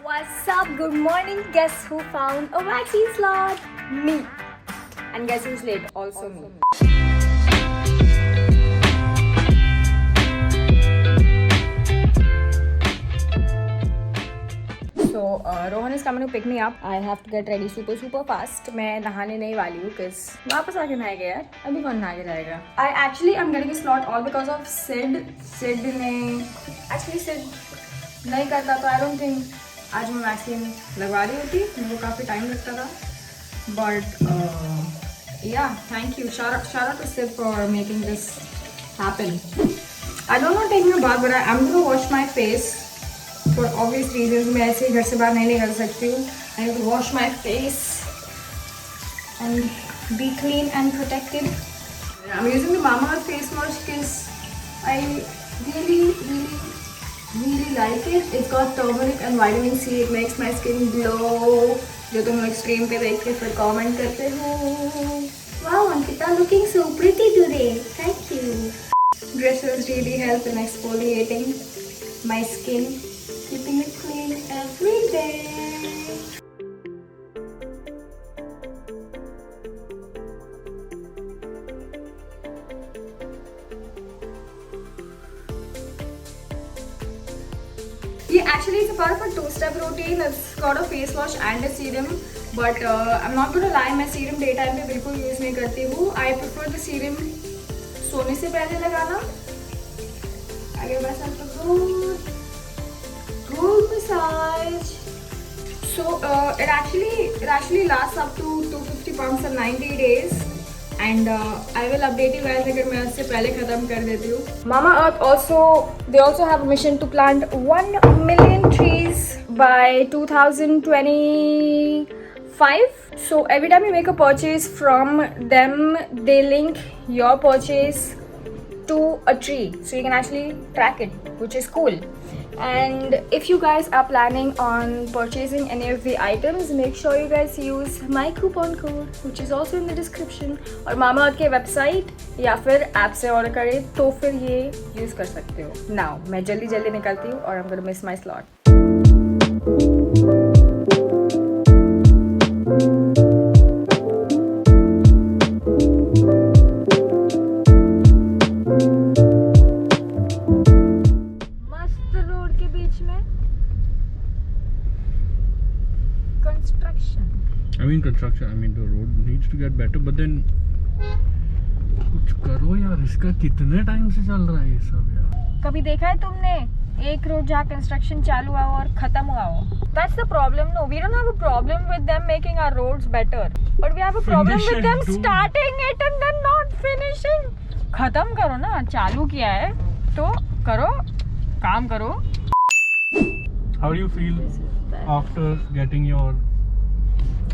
What's up? Good morning. Guess who found a vaccine slot? Me. And guess who's late? Also me. So Rohan is coming to pick me up. I have to get ready super fast. मैं नहाने नहीं वाली हूँ because वापस आके नहाएगा यार. अभी कौन नहा के जाएगा? I'm getting a slot all because of Sid. Sid नहीं करता तो I don't think आज मैं वैक्सीन लगवा रही होती. मेरे को काफ़ी टाइम लगता था. But yeah, thank you. Shout out to Sid for making this happen. I don't want to take my bath, but I'm gonna wash my face. For obvious reasons, मैं ऐसे ही घर से बाहर नहीं निकल सकती हूँ. I need to wash my face and be clean and protected. I'm using the Mamaearth face wash because I really like it. It's got turmeric and vitamin C. It makes my skin glow. जो तुम लोग screen पे देख के फिर comment करते हो. Wow, Ankita looking so pretty today. Thank you. Dresses really help in exfoliating my skin. Keeping it clean every day. Yeah, actually it's a part of a two-step routine. It's got a face wash and a serum. But I'm not gonna lie, मैं serum daytime पे बिल्कुल use नहीं करती हूँ. I prefer the serum सोने से पहले लगाना. I give myself a good massage. So it actually lasts up to 250 pounds for 90 days. And I will update you guys अगर मैं उससे पहले ख़त्म कर देती हूँ. Mamaearth they also have a mission to plant 1 million trees by 2025. So every time you make a purchase from them, they link your purchase to a tree, so you can actually track it, which is cool. And if you guys are planning on purchasing any of the items, make sure you guys use my coupon code, which is also in the description. और Mamaearth के website या फिर app से order करें तो फिर ये use कर सकते हो. Now मैं जल्दी निकलती हूँ और I'm gonna miss my slot. Construction. I mean the road needs to get better, but then कुछ करो यार. इसका कितने टाइम से चल रहा है ये सब यार? कभी देखा है तुमने एक रोड जहाँ कंस्ट्रक्शन चालू हुआ हो और खत्म हुआ हो? That's the problem. No, we don't have a problem with them making our roads better, but we have a problem with them starting it and then not finishing. खत्म करो ना. चालू किया है तो करो, काम करो. How do you feel after getting your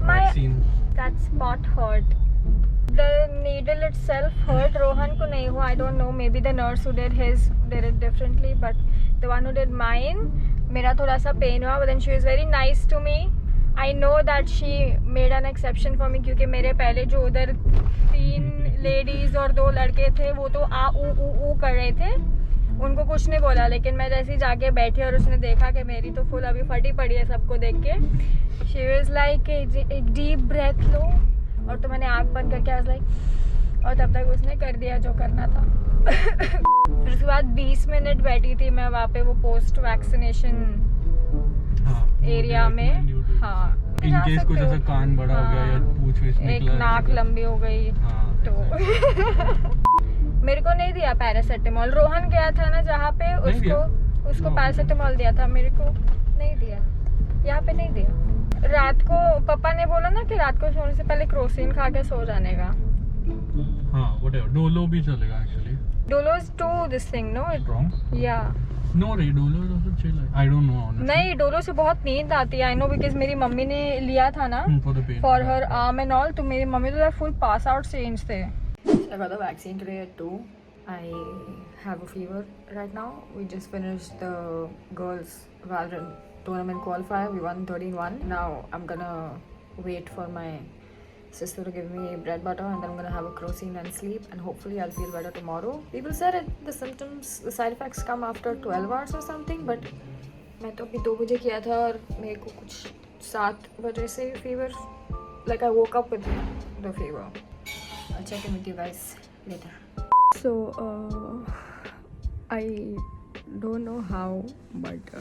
vaccine? That spot hurt. The needle itself hurt. Rohan को नहीं हुआ. I don't know. Maybe the nurse who did his did it differently, but the one who did mine, मेरा थोड़ा सा pain हुआ. But then she was very nice to me. I know that she made an exception for me क्योंकि मेरे पहले जो उधर 3 ladies और 2 लड़के थे वो तो आ ऊ कर रहे थे. उनको कुछ नहीं बोला, लेकिन मैं जैसे ही जाके बैठी और उसने देखा कि मेरी तो फुल अभी फटी पड़ी है सबको देख के. शी वाज लाइक एक डीप ब्रेथ लो, और तो मैंने आँख बंद करके आज लाइक, और तब तक उसने कर दिया जो करना था. फिर उसके बाद 20 मिनट बैठी थी मैं वहाँ पे वो पोस्ट वैक्सीनेशन एरिया में. हाँ, इन केस कुछ ऐसा कान बड़ा हो गया या पूंछ निकला, एक नाक लंबी हो गई तो मेरे को नहीं दिया पैरासिटामोल. रोहन गया था ना जहाँ पे, उसको पैरासिटामोल दिया था, मेरे को नहीं दिया. यहाँ पे नहीं दिया. रात को पापा ने बोला ना कि रात को सोने से पहले क्रोसिन खा के सो जाने का. हाँ, whatever. डोलो भी चलेगा actually. Dolo is to this thing, no? Wrong? Yeah. No, Dolo is also chill. I don't know honestly. नहीं, डोलो से बहुत नींद आती है. I know because मेरी मम्मी ने लिया था ना for her arm and all, तो मेरी मम्मी तो full pass out scenes थे. I got the vaccine today at 2. I have a fever right now. We just finished the girls Valorant tournament qualifier. We won 13-1. Now I'm gonna wait for my sister to give me bread butter, and then I'm gonna have a crocine and sleep, and hopefully I'll feel better tomorrow. People said the symptoms, the side effects come after 12 hours or something, but मैं तो अभी 2 बजे किया था और मेरे को कुछ 7 बजे से fever, like I woke up with the fever. I'll check in with you guys later. So, I don't know how, but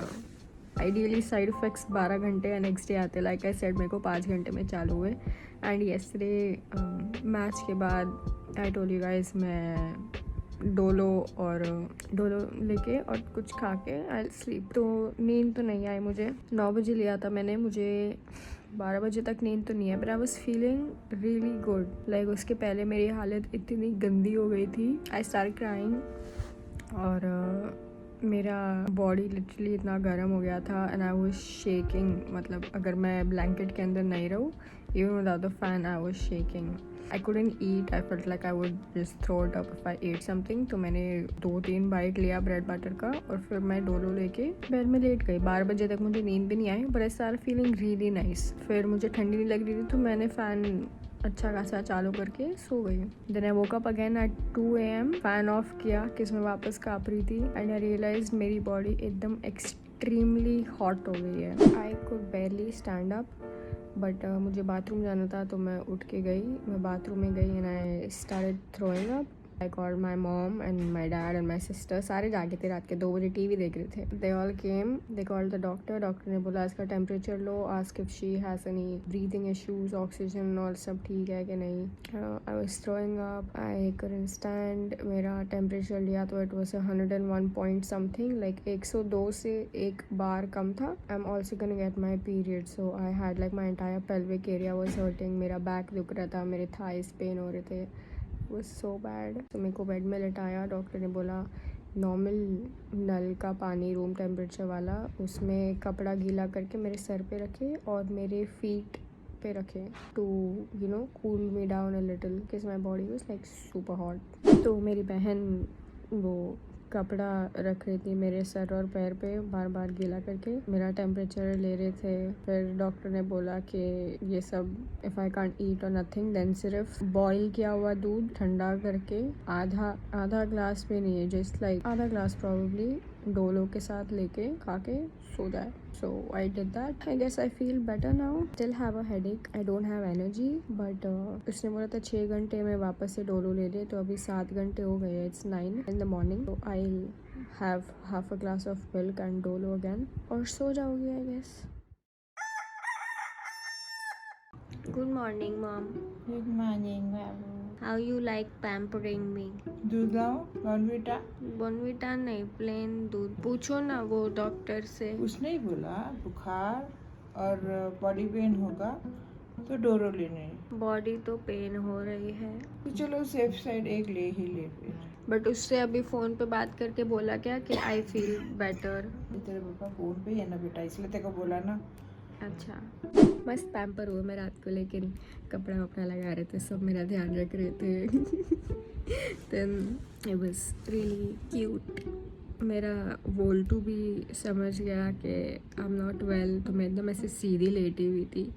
ideally side effects 12 घंटे या नेक्स्ट डे आते. लाइक आई सेड मेरे को 5 घंटे में चालू हुए. एंड येस्टरडे मैच के बाद आई टोल्ड यू गाइस मैं डोलो लेके और कुछ खा के आई स्लीप. तो नींद तो नहीं आई मुझे. 9 बजे लिया था मैंने. मुझे 12 बजे तक नींद तो नहीं है, but I was feeling really good. Like उसके पहले मेरी हालत इतनी गंदी हो गई थी. आई स्टार्ट क्राइंग और मेरा बॉडी लिटरली इतना गर्म हो गया था एंड आई वॉज शेकिंग. मतलब अगर मैं ब्लैंकेट के अंदर नहीं रहूँ, even without the fan I was shaking. I couldn't eat. I felt like I would just throw it up if I ate something. तो मैंने 2-3 बाइट लिया ब्रेड बटर का और फिर मैं डोलो लेके बेड में लेट गई. 12 बजे तक मुझे नींद भी नहीं आई, but I start feeling really nice. फिर मुझे ठंडी नहीं लग रही थी तो मैंने फ़ैन अच्छा खासा चालू करके सो गई. Then I woke up again at 2 AM. Fan off किया कि इसमें वापस काँप रही थी एंड आई रियलाइज मेरी बॉडी एकदम एक्सट्रीमली हॉट हो गई है. I could barely stand up, but मुझे बाथरूम जाना था तो मैं उठ के गई. मैं बाथरूम में गई and I started throwing up. I called my mom and my dad and my sister. सारे जागे थे, रात के 2 बजे टीवी देख रहे थे. They all came. They called the doctor. Doctor ने बोला इसका temperature low, ask if she has any breathing issues, oxygen और सब ठीक है कि नहीं. I was throwing up. I couldn't stand. मेरा टेम्परेचर लिया तो it was 101 point something, like 102 से 1 बार कम था. I am also gonna get my period, so I had like my entire pelvic area was hurting. मेरा बैक दुख रहा था, मेरे थाइस पेन हो रहे थे. was so bad. तो मेरे को बेड में लेटाया. डॉक्टर ने बोला नॉर्मल नल का पानी रूम टेम्परेचर वाला, उसमें कपड़ा गीला करके मेरे सर पे रखे और मेरे फीट पे रखे to you know cool me down a little because my body was like super hot. तो मेरी बहन वो कपड़ा रख रही थी मेरे सर और पैर पे बार बार गीला करके. मेरा टेम्परेचर ले रहे थे. फिर डॉक्टर ने बोला कि ये सब इफ़ आई कांट ईट और नथिंग देन सिर्फ बॉईल किया हुआ दूध ठंडा करके आधा ग्लास में नहीं है, जस्ट लाइक आधा ग्लास प्रॉब्ली डोलो के साथ लेके खा के सो जाए. So I did that. I guess I feel better now. Still have a headache. I don't have energy, but उसने बोला था 6 घंटे में वापस से डोलो ले ले. तो अभी 7 घंटे हो गए हैं. It's 9 in the morning. So I'll have half a glass of milk and Dolo again और सो जाओगी I guess. Good morning, Mom. Good morning, बाबू. How you like pampering me? दूध लाओ, बॉर्नविटा. बोनविटा नहीं, प्लेन दूध. पूछो ना वो डॉक्टर से. उसने ही बोला बुखार और बॉडी पेन होगा तो डोरो लेने. बॉडी तो पेन हो रही है, तो चलो सेफ साइड एक ले ही ले फिर. बट उससे अभी फ़ोन पे बात करके बोला क्या कि आई फील बेटर. तेरे पापा फोन पे है ना बेटा, इसलिए तेरे को बोला ना. अच्छा, मस्त पैम्पर हुआ मैं रात को, लेकिन कपड़ा वपड़ा लगा रहे थे, सब मेरा ध्यान रख रहे थे. Then it was really cute. मेरा वोल्टू भी समझ गया कि आई एम नॉट वेल, तो मैं एकदम ऐसे सीधी लेटी हुई थी,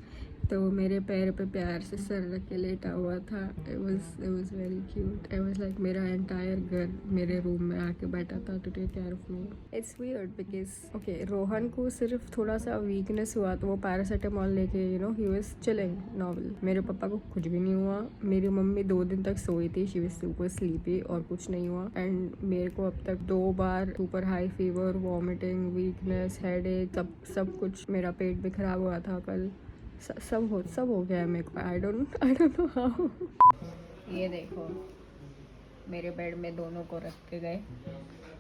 तो मेरे पैर पे प्यार से सर रख के लेटा हुआ था. It was very cute. I was like मेरा एंटायर घर मेरे रूम में आके बैठा था to take care of me. It's weird because okay, Rohan को सिर्फ थोड़ा सा वीकनेस हुआ तो वो पैरासीटामोल लेके you know he was chilling normal. मेरे पापा को कुछ भी नहीं हुआ. मेरी मम्मी 2 दिन तक सोई थी, शी वाज सुपर स्लीपी और कुछ नहीं हुआ. एंड मेरे को अब तक 2 बार super high fever, vomiting, weakness, headache, सब कुछ. मेरा पेट भी खराब हुआ था कल. सब हो गया है मेरे को. आई डोंट नो हाउ. ये देखो मेरे बेड में दोनों को रख के गए.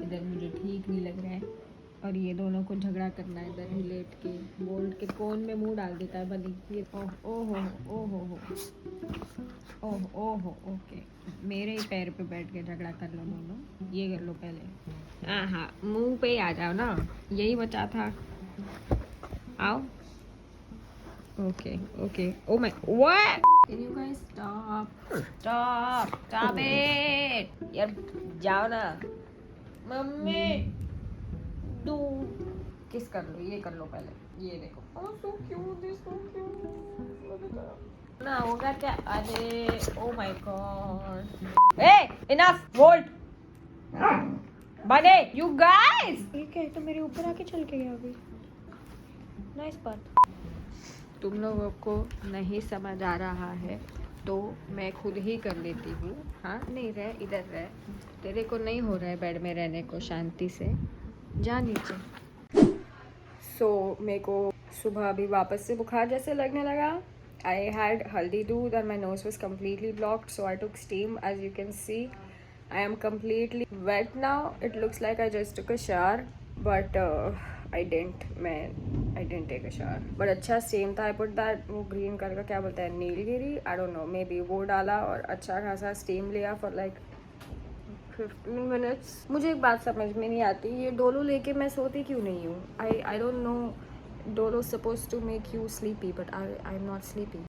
इधर मुझे ठीक नहीं लग रहा है और ये दोनों को झगड़ा करना है. इधर ही लेट के बोल्ड के कोन में मुंह डाल देता है बनी. ये ओहो ओके, मेरे ही पैर पे बैठ के झगड़ा कर लो दोनों. ये कर लो पहले. हाँ मुंह पे ही आ जाओ ना, यही बचा था. आओ. Okay. Oh my, what? Can you guys stop it? यार जाओ ना. मम्मी दो किस कर लो, ये कर लो पहले. ये देखो. Oh so cute, this so cute. ना होगा क्या? अरे oh my god. Hey, enough. Hold. बने, you guys. ये क्या है, तो मेरे ऊपर आके चल के गया अभी. Nice part. तुम लोगों को नहीं समझ आ रहा है तो मैं खुद ही कर लेती हूँ। हाँ नहीं रह, इधर रह। तेरे को नहीं हो रहा है बेड में रहने को शांति से, जा नीचे। सो मेरे को सुबह अभी वापस से बुखार जैसे लगने लगा। आई हैड हल्दी दूध and my nose was completely blocked, so I took steam. As you can see, I am completely wet now. It looks like I just took a shower, but I didn't take a shower. But अच्छा steam था. I put that वो green colour का क्या बोलते हैं, Nilgiri, I don't know, maybe वो डाला और अच्छा खासा steam लिया for like 15 minutes. मुझे एक बात समझ में नहीं आती, ये डोलो लेके मैं सोती क्यों नहीं हूँ? I don't know. Dolo supposed to make you sleepy, but I'm not sleepy.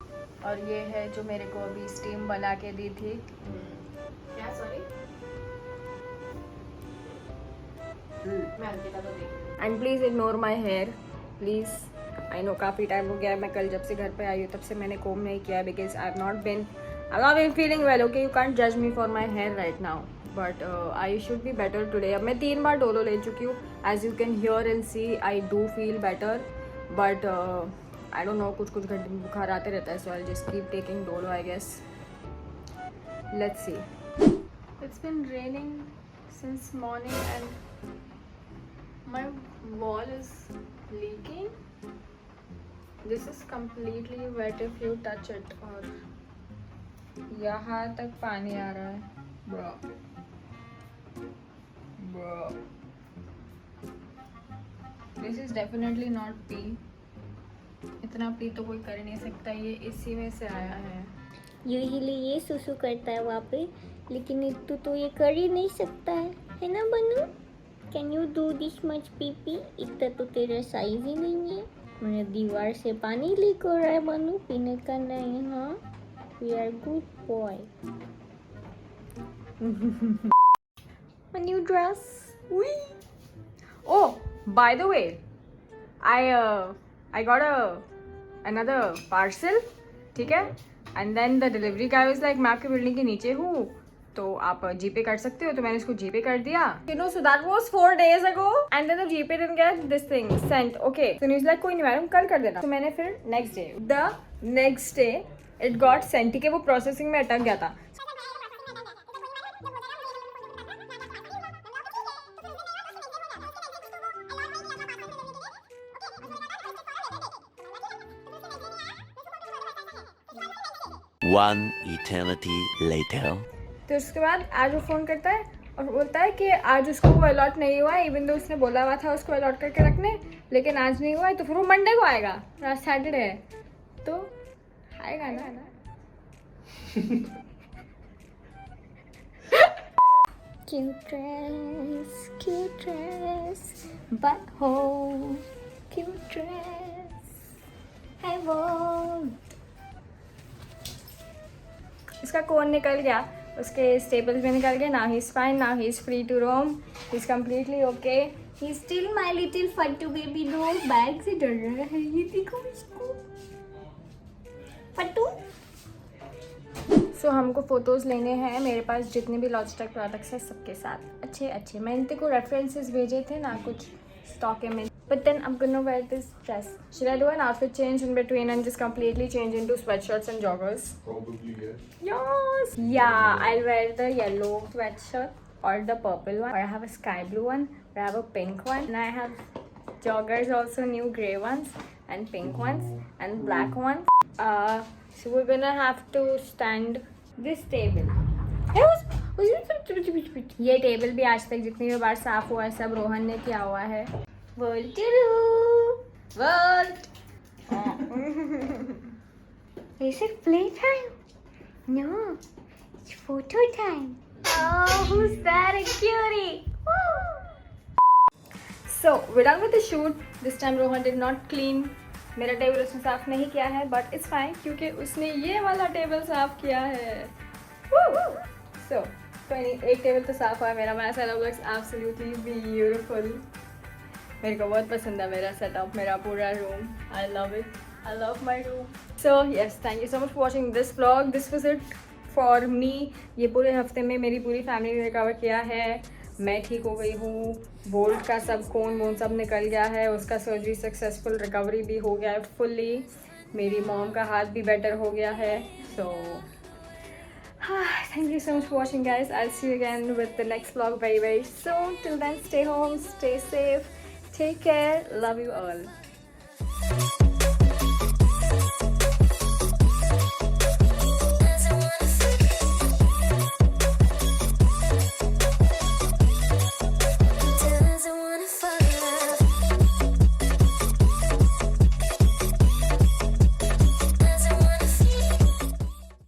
और ये है जो मेरे को अभी steam बना के दी थी. क्या sorry? And please ignore my hair please. I know काफ़ी टाइम हो गया है, मैं कल जब से घर पे आई हूँ तब से मैंने कोम नहीं किया because I have not been feeling well. Okay, you can't जज me for my hair right now, but I should be better today. अब मैं 3 बार डोलो ले चुकी हूँ. As you can hear and see I do feel better, but I don't know, कुछ घंटे में बुखार आते रहता है. So I just keep taking Dolo I guess. Let's see. It's been raining since morning and my wall is leaking. This is completely wet if you touch it. और यहाँ तक पानी आ रहा है. Bro. This is definitely not pee. इतना P तो कोई कर ही नहीं सकता, ये इसी में से आया है. यूजुअली ये सुसु करता है वहाँ पे, लेकिन इतू तो ये कर ही नहीं सकता है ना बनू? Can you do this much PP? इतना तो तेरा साइज ही नहीं है. मेरे दीवार से पानी लीक हो रहा है बनू, पीने का नहीं. हाँ, we are good boy. A new dress. Whee! Oh, by the way, I got another parcel. ठीक है? And then the delivery guy was like, मैं आपके बिल्डिंग के नीचे हूँ तो आप जीपे कर सकते हो. तो मैंने उसको जीपे कर दिया. You know, so that was 4 days ago. And then the GPay didn't get this thing sent. Okay. So he was like, कोई नहीं मैडम, कल कर देना. तो मैंने फिर the next day it got sent. ठीक है, वो प्रोसेसिंग में अटक गया था. One eternity later. तो उसके बाद आज वो फ़ोन करता है और बोलता है कि आज उसको वो अलॉट नहीं हुआ है, इवन दो उसने बोला हुआ था उसको अलॉट करके रखने, लेकिन आज नहीं हुआ है. तो फिर वो मंडे को आएगा. आज सैटरडे है तो आएगा ना. Cute dress, but home. Cute dress, I want. इसका कोन निकल गया, उसके स्टेपल्स भी निकल गए. Now he is fine, now he is free to roam, he is completely okay. He's still my little फट्टू बेबी डॉल. बैग से डर रहा है, ये देखो इसको. फट्टू. सो हमको फ़ोटोज़ लेने हैं. मेरे पास जितने भी लॉजिटेक प्रोडक्ट्स हैं सबके साथ अच्छे मैंने तेरे को रेफरेंसेस भेजे थे ना, कुछ स्टॉक है में. But then I'm gonna wear this dress. Should I do an outfit change in between and just completely change into sweatshirts and joggers? Probably yes. Yes. Yeah, I'll wear the yellow sweatshirt or the purple one, or I have a sky blue one, or I have a pink one, and I have joggers also, new grey ones and pink ones and black ones. So we're gonna have to stand this table. ये table भी आज तक जितनी भी बार साफ हुआ है सब रोहन ने किया हुआ है. World. Is it playtime? No, it's photo time. Oh, who's that? A cutie. So we're done with the shoot. This time Rohan did not clean. मेरा टेबल उसने साफ नहीं किया है, but it's fine क्योंकि उसने ये वाला टेबल साफ किया है. So एक टेबल तो साफ हुआ मेरा. My setup looks absolutely beautiful. मेरे को बहुत पसंद है मेरा सेटअप, मेरा पूरा room. I love it. I love my room. So yes, thank you so much for watching this vlog. This was it for me. ये पूरे हफ्ते में मेरी पूरी फैमिली ने कवर किया है. मैं ठीक हो गई हूँ, बोल्ट का सब खून वून सब निकल गया है, उसका सर्जरी सक्सेसफुल, रिकवरी भी हो गया है फुल्ली, मेरी मॉम का हाथ भी बेटर हो गया है. सो thank you so much for watching, guys. I'll see you again with the next vlog very very soon. Till then, stay home, stay safe, take care, love you all.